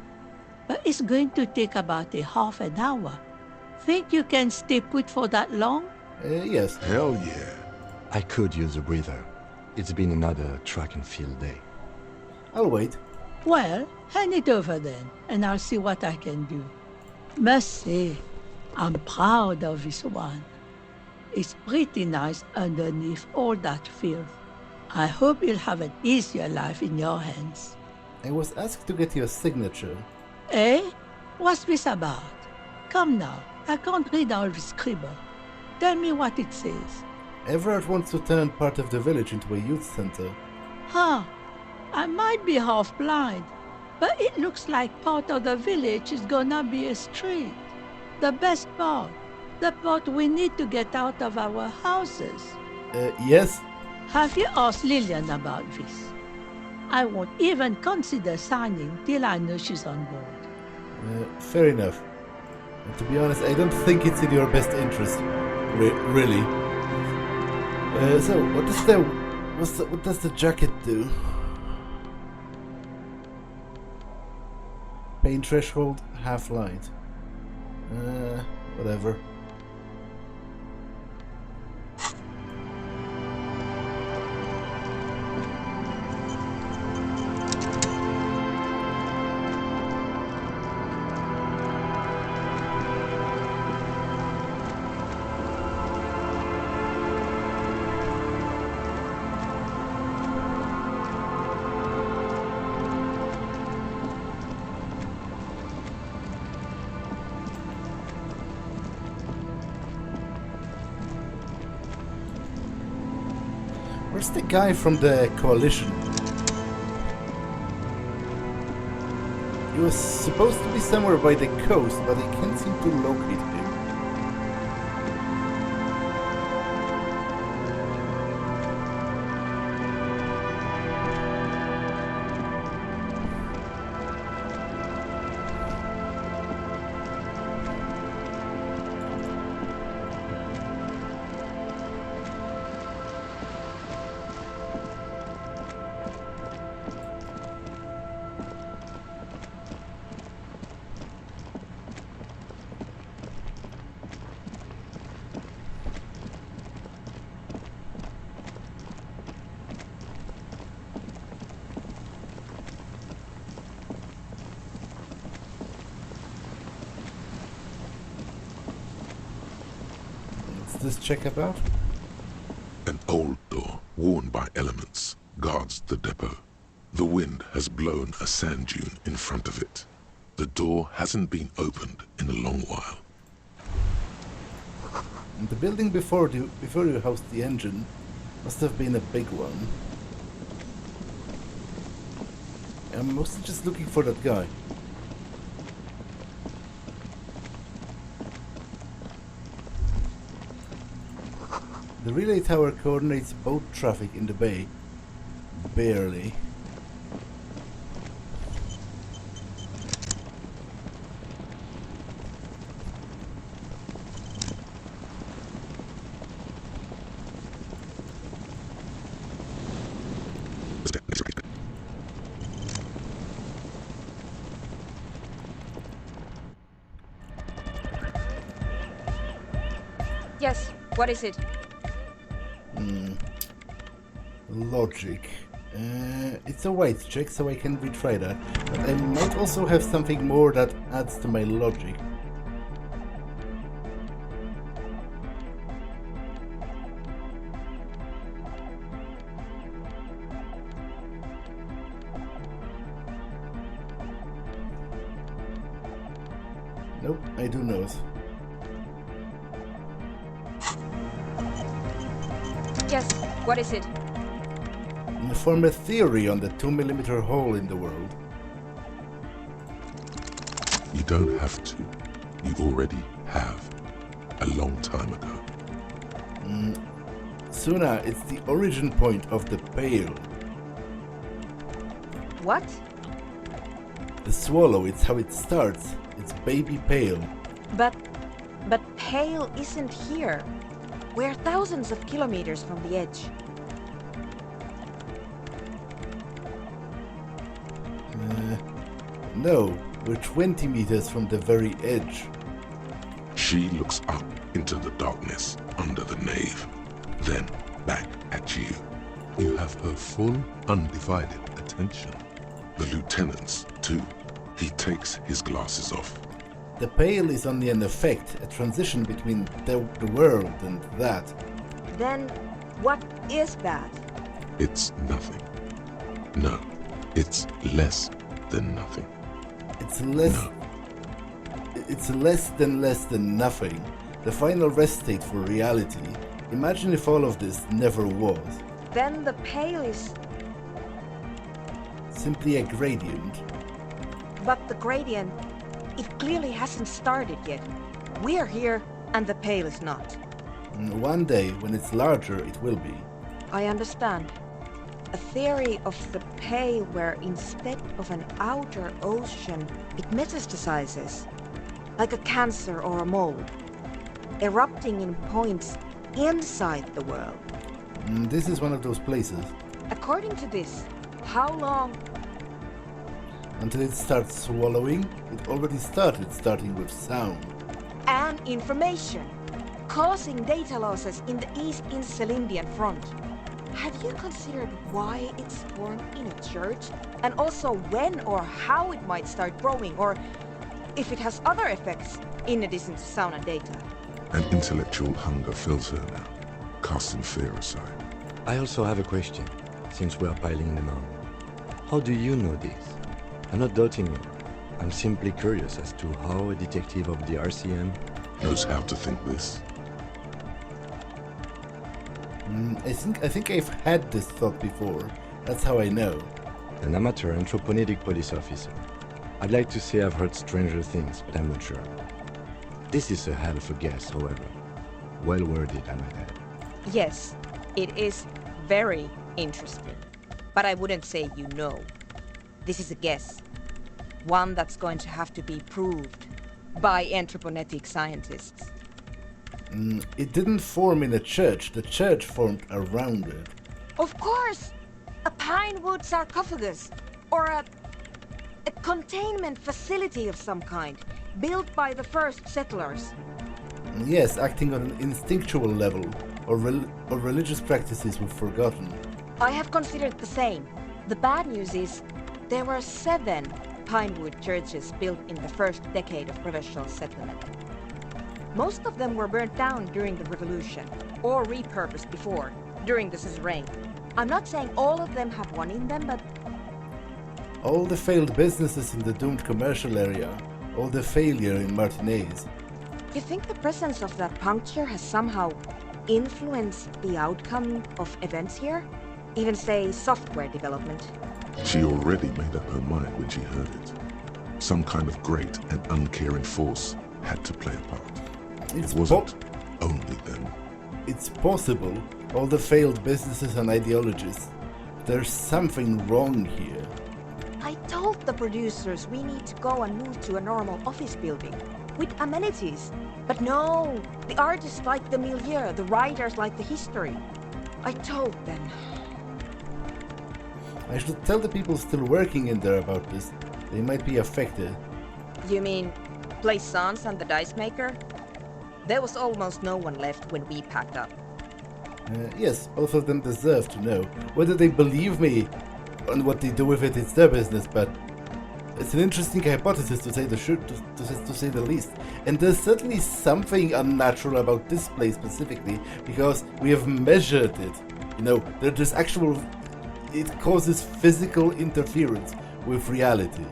but it's going to take about a half an hour. Think you can stay put for that long? Yes. Hell yeah. I could use a breather. It's been another track and field day. I'll wait. Well, hand it over then, and I'll see what I can do. Must say, I'm proud of this one. It's pretty nice underneath all that filth. I hope you'll have an easier life in your hands. I was asked to get your signature. Eh? What's this about? Come now, I can't read all this scribble. Tell me what it says. Ervart wants to turn part of the village into a youth center. Huh. I might be half blind, but it looks like part of the village is gonna be a street. The best part. The part we need to get out of our houses. Yes? Have you asked Lillian about this? I won't even consider signing till I know she's on board. Fair enough. And to be honest, I don't think it's in your best interest. Really. So, what does the jacket do? Pain threshold, half light. Whatever. Where's the guy from the coalition? He was supposed to be somewhere by the coast, but I can't seem to locate him. What's this check about? An old door, worn by elements, guards the depot. The wind has blown a sand dune in front of it. The door hasn't been opened in a long while. And the building before you housed the engine must have been a big one. I'm mostly just looking for that guy. The relay tower coordinates boat traffic in the bay. Barely. Yes, what is it? Logic. It's a weight check, so I can retry that. But I might also have something more that adds to my logic. Nope, I do know it. Yes, what is it? Form a theory on the 2mm hole in the world. You don't have to. You already have. A long time ago. Soona, it's the origin point of the Pale. What? The swallow, it's how it starts. It's baby Pale. But Pale isn't here. We're thousands of kilometers from the edge. No, we're 20 meters from the very edge. She looks up into the darkness under the nave, then back at you. You have her full, undivided attention. The lieutenant's, too. He takes his glasses off. The Pale is only an effect, a transition between the world and that. Then, what is that? It's nothing. No, it's less than nothing. It's less... No. It's less than nothing. The final rest state for reality. Imagine if all of this never was. Then the Pale is... simply a gradient. But the gradient, it clearly hasn't started yet. We're here, and the Pale is not. One day, when it's larger, it will be. I understand. A theory of the Pale where instead of an outer ocean, it metastasizes. Like a cancer or a mold. Erupting in points inside the world. This is one of those places. According to this, how long? Until it starts swallowing, it already started, starting with sound. And information. Causing data losses in the East Insulindian front. Have you considered why it's born in a church? And also when or how it might start growing, or if it has other effects in addition to sound and data? An intellectual hunger fills her now, casting fear aside. I also have a question, since we are piling them on. How do you know this? I'm not doubting you. I'm simply curious as to how a detective of the RCM knows how to think this. I think I've had this thought before. That's how I know. An amateur anthropomedic police officer. I'd like to say I've heard stranger things, but I'm not sure. This is a hell of a guess, however. Well worded, I might add. Yes, it is very interesting. But I wouldn't say you know. This is a guess. One that's going to have to be proved by anthroponetic scientists. It didn't form in a church. The church formed around it. Of course! A pine wood sarcophagus. Or a containment facility of some kind. Built by the first settlers. Yes, acting on an instinctual level. Or religious practices we've forgotten. I have considered the same. The bad news is, there were 7 pinewood churches built in the first decade of provincial settlement. Most of them were burnt down during the revolution, or repurposed before, during the suzerain. I'm not saying all of them have one in them, but... All the failed businesses in the doomed commercial area, all the failure in Martinez. You think the presence of that puncture has somehow influenced the outcome of events here? Even say software development? She already made up her mind when she heard it. Some kind of great and uncaring force had to play a part. It wasn't only them. It's possible all the failed businesses and ideologies. There's something wrong here. I told the producers we need to go and move to a normal office building with amenities. But no, the artists like the milieu, the writers like the history. I told them. I should tell the people still working in there about this. They might be affected. You mean Plaisance and the dice maker? There was almost no one left when we packed up. Yes, both of them deserve to know. Whether they believe me and what they do with it, it's their business, but it's an interesting hypothesis to say to say the least. And there's certainly something unnatural about this place specifically, because we have measured it. You know, there's actual... It causes physical interference with reality.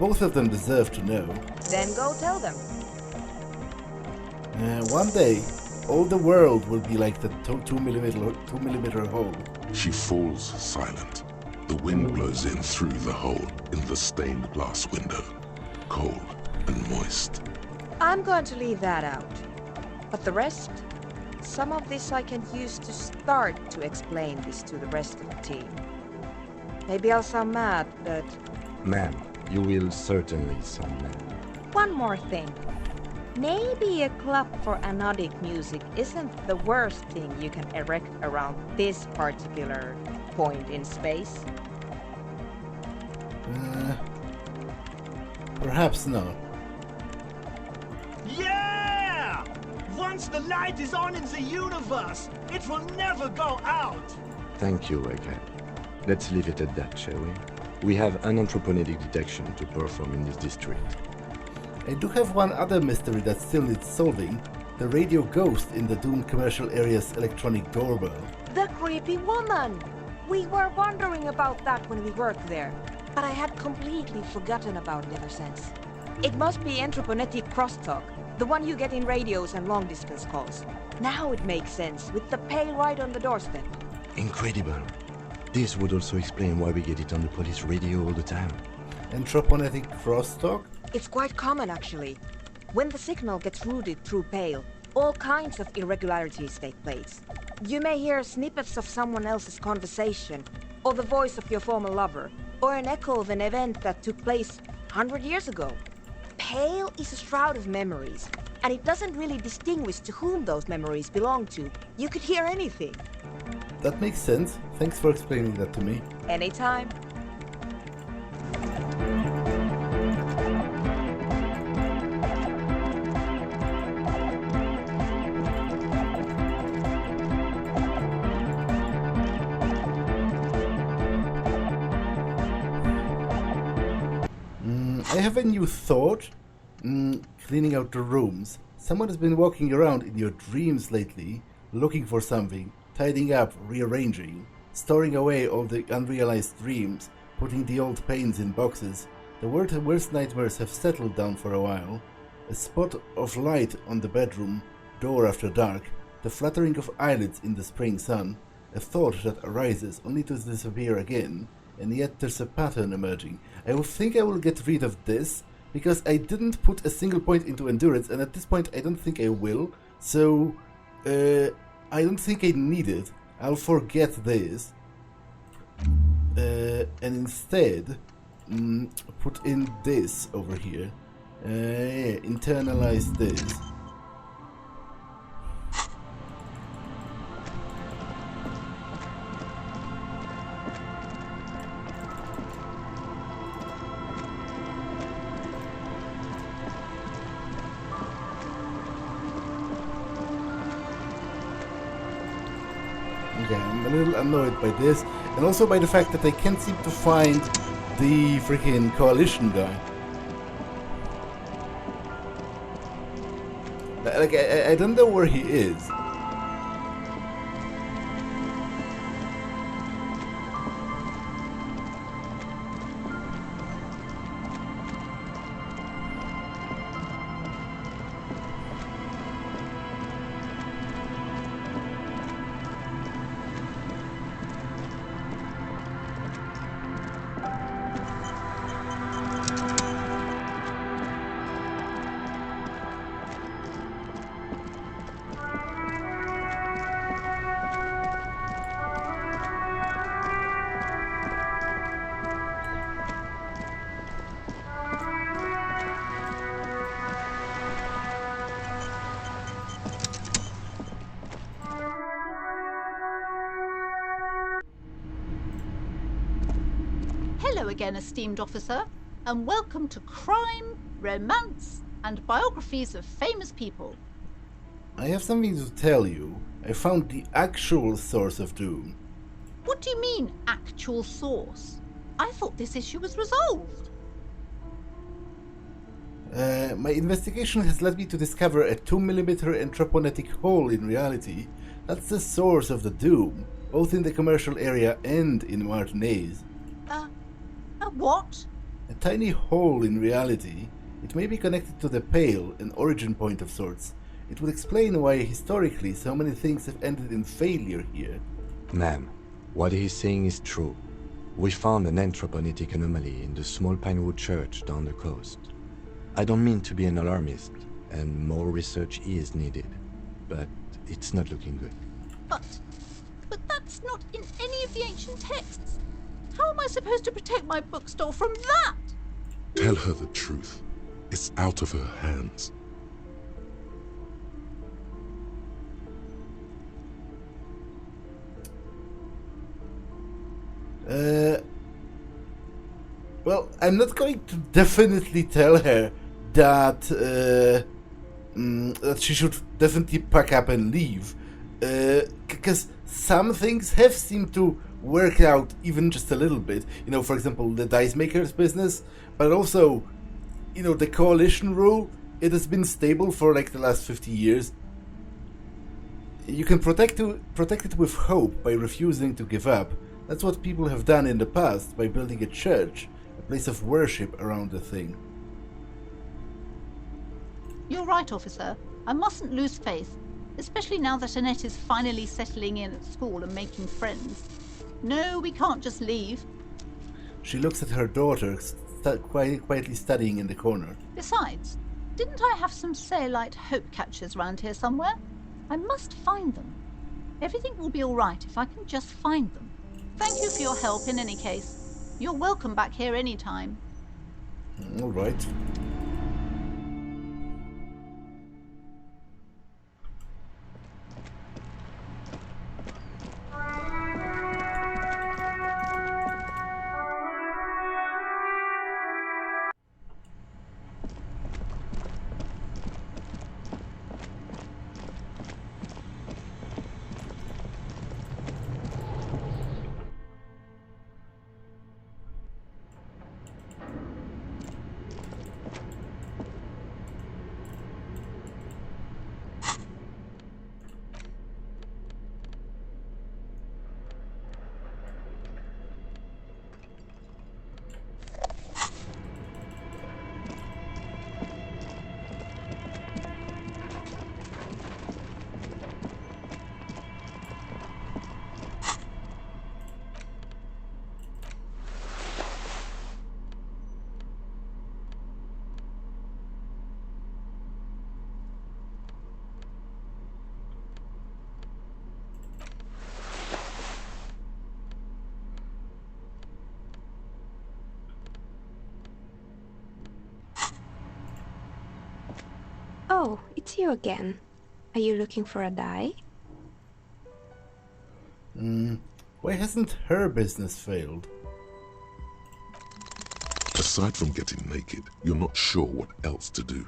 Both of them deserve to know. Then go tell them. One day, all the world will be like the 2 millimeter hole. She falls silent. The wind blows in through the hole in the stained glass window, cold and moist. I'm going to leave that out. But the rest? Some of this I can use to start to explain this to the rest of the team. Maybe I'll sound mad, but... Ma'am, you will certainly sound mad. One more thing. Maybe a club for anodic music isn't the worst thing you can erect around this particular point in space. Perhaps not. Yeah! Once the light is on in the universe, it will never go out! Thank you, Egghead. Let's leave it at that, shall we? We have an anthroponetic detection to perform in this district. I do have one other mystery that still needs solving. The radio ghost in the doomed commercial area's electronic doorbell. The creepy woman! We were wondering about that when we worked there, but I had completely forgotten about it ever since. It must be anthroponetic crosstalk, the one you get in radios and long-distance calls. Now it makes sense, with the pail right on the doorstep. Incredible. This would also explain why we get it on the police radio all the time. Anthroponetic crosstalk? It's quite common, actually. When the signal gets routed through pail, all kinds of irregularities take place. You may hear snippets of someone else's conversation, or the voice of your former lover, or an echo of an event that took place 100 years ago. Pale is a shroud of memories, and it doesn't really distinguish to whom those memories belong to. You could hear anything. That makes sense. Thanks for explaining that to me. Anytime. I have a new thought. Cleaning out the rooms. Someone has been walking around in your dreams lately, looking for something, tidying up, rearranging, storing away all the unrealized dreams, putting the old pains in boxes. The worst nightmares have settled down for a while. A spot of light on the bedroom, door after dark, the fluttering of eyelids in the spring sun, a thought that arises only to disappear again, and yet there's a pattern emerging. I will think I will get rid of this, because I didn't put a single point into endurance, and at this point I don't think I will, so I don't think I need it. I'll forget this, and instead put in this over here. Internalize this. Okay, I'm a little annoyed by this, and also by the fact that I can't seem to find the freaking coalition guy. I don't know where he is. Hello again, esteemed officer, and welcome to Crime, Romance, and Biographies of Famous People. I have something to tell you. I found the actual source of doom. What do you mean, actual source? I thought this issue was resolved. My investigation has led me to discover a 2mm anthroponetic hole in reality. That's the source of the doom, both in the commercial area and in Martinez. A what? A tiny hole in reality. It may be connected to the Pale, an origin point of sorts. It would explain why historically so many things have ended in failure here. Ma'am, what he's saying is true. We found an anthroponetic anomaly in the small Pinewood church down the coast. I don't mean to be an alarmist, and more research is needed, but it's not looking good. But that's not in any of the ancient texts. How am I supposed to protect my bookstore from that? Tell her the truth. It's out of her hands. Well, I'm not going to definitely tell her that that she should definitely pack up and leave, because some things have seemed to work out even just a little bit. You know, for example, the dice maker's business, but also, you know, the coalition rule. It has been stable for like the last 50 years. You can protect it with hope by refusing to give up. That's what people have done in the past by building a church, a place of worship around the thing. You're right, officer. I mustn't lose faith, especially now that Annette is finally settling in at school and making friends. No, we can't just leave. She looks at her daughter, quietly studying in the corner. Besides, didn't I have some Sailite hope catchers round here somewhere? I must find them. Everything will be all right if I can just find them. Thank you for your help in any case. You're welcome back here anytime. All right. Oh, it's you again. Are you looking for a die? Why hasn't her business failed? Aside from getting naked, you're not sure what else to do.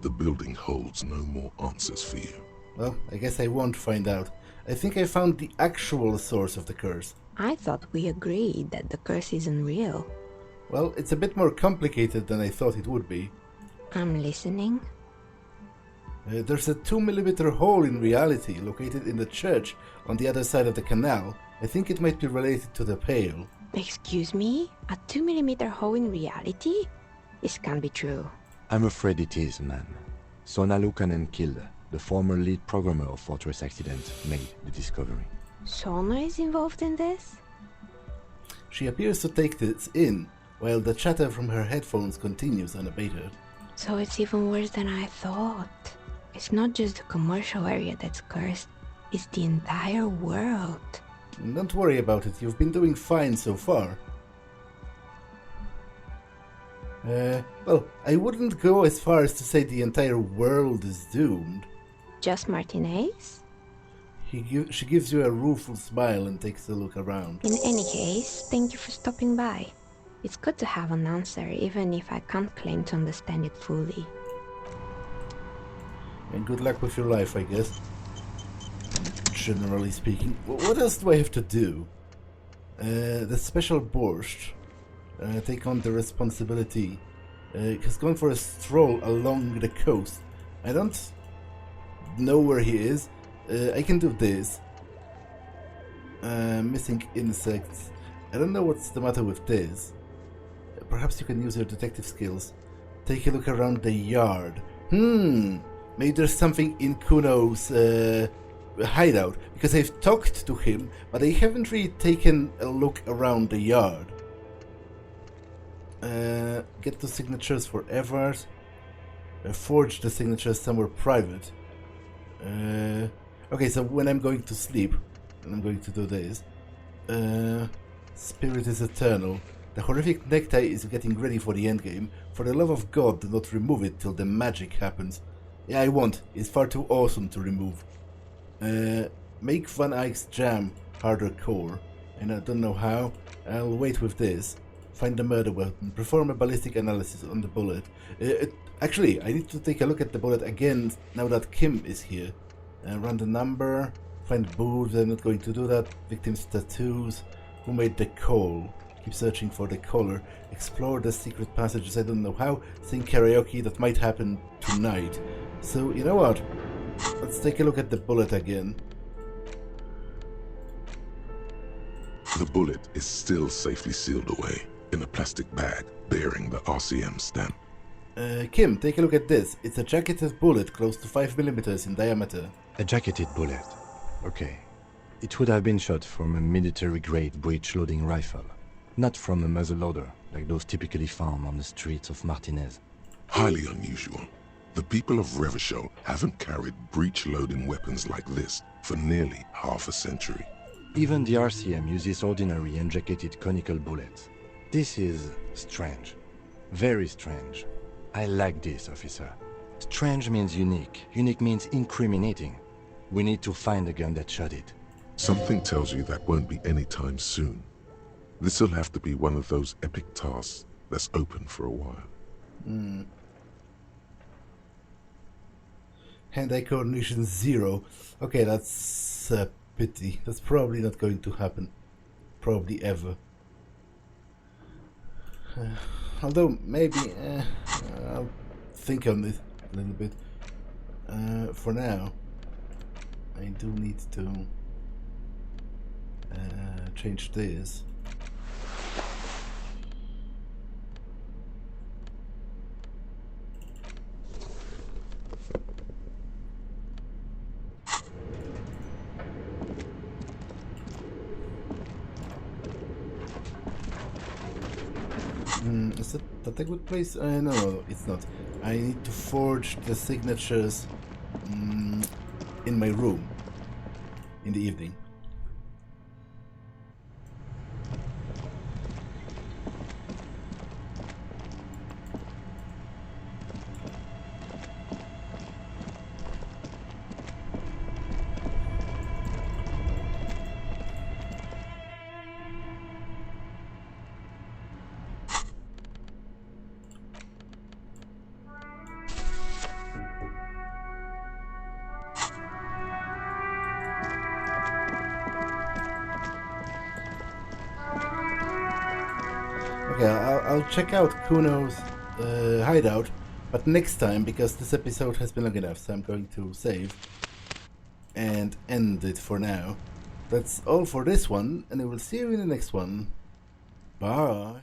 The building holds no more answers for you. Well, I guess I won't find out. I think I found the actual source of the curse. I thought we agreed that the curse isn't real. Well, it's a bit more complicated than I thought it would be. I'm listening. There's a 2mm hole in reality located in the church on the other side of the canal. I think it might be related to the Pale. Excuse me? A 2mm hole in reality? This can't be true. I'm afraid it is, ma'am. Soona Lukanen-Kilde, the former lead programmer of Fortress Accident, made the discovery. Soona is involved in this? She appears to take this in, while the chatter from her headphones continues unabated. So it's even worse than I thought. It's not just the commercial area that's cursed, it's the entire world. Don't worry about it, you've been doing fine so far. Well, I wouldn't go as far as to say the entire world is doomed. Just Martinez? She gives you a rueful smile and takes a look around. In any case, thank you for stopping by. It's good to have an answer, even if I can't claim to understand it fully. And good luck with your life, I guess. Generally speaking. What else do I have to do? The special Borscht, take on the responsibility, has gone for a stroll along the coast. I don't know where he is. I can do this. Missing insects. I don't know what's the matter with this. Perhaps you can use your detective skills. Take a look around the yard. Maybe there's something in Kuno's hideout, because I've talked to him, but I haven't really taken a look around the yard. Get the signatures for Ervart. Forge the signatures somewhere private. Okay, so when I'm going to sleep, and I'm going to do this, Spirit is eternal. The horrific necktie is getting ready for the endgame. For the love of God, do not remove it till the magic happens. Yeah, I won't. It's far too awesome to remove. Make Van Eyck's jam harder core. And I don't know how. I'll wait with this. Find the murder weapon. Perform a ballistic analysis on the bullet. Actually, I need to take a look at the bullet again now that Kim is here. Run the number. Find boobs. I'm not going to do that. Victim's tattoos. Who made the call? Keep searching for the caller. Explore the secret passages. I don't know how. Sing karaoke. That might happen tonight. So, you know what? Let's take a look at the bullet again. The bullet is still safely sealed away in a plastic bag bearing the RCM stamp. Kim, take a look at this. It's a jacketed bullet close to 5mm in diameter. A jacketed bullet. Okay. It would have been shot from a military-grade breech-loading rifle, not from a muzzleloader, like those typically found on the streets of Martinez. Highly unusual. The people of Revachol haven't carried breech-loading weapons like this for nearly half a century. Even the RCM uses ordinary unjacketed conical bullets. This is strange. Very strange. I like this, officer. Strange means unique. Unique means incriminating. We need to find the gun that shot it. Something tells you that won't be anytime soon. This'll have to be one of those epic tasks that's open for a while. Hand-eye coordination 0. Okay, that's a pity. That's probably not going to happen. Probably ever. Although, maybe I'll think on this a little bit. For now, I do need to change this. Is that a good place? No, it's not. I need to forge the signatures in my room in the evening. Okay, I'll check out Kuno's hideout But next time, because this episode has been long enough, so I'm going to save and end it for now. That's all for this one, and I will see you in the next one. Bye!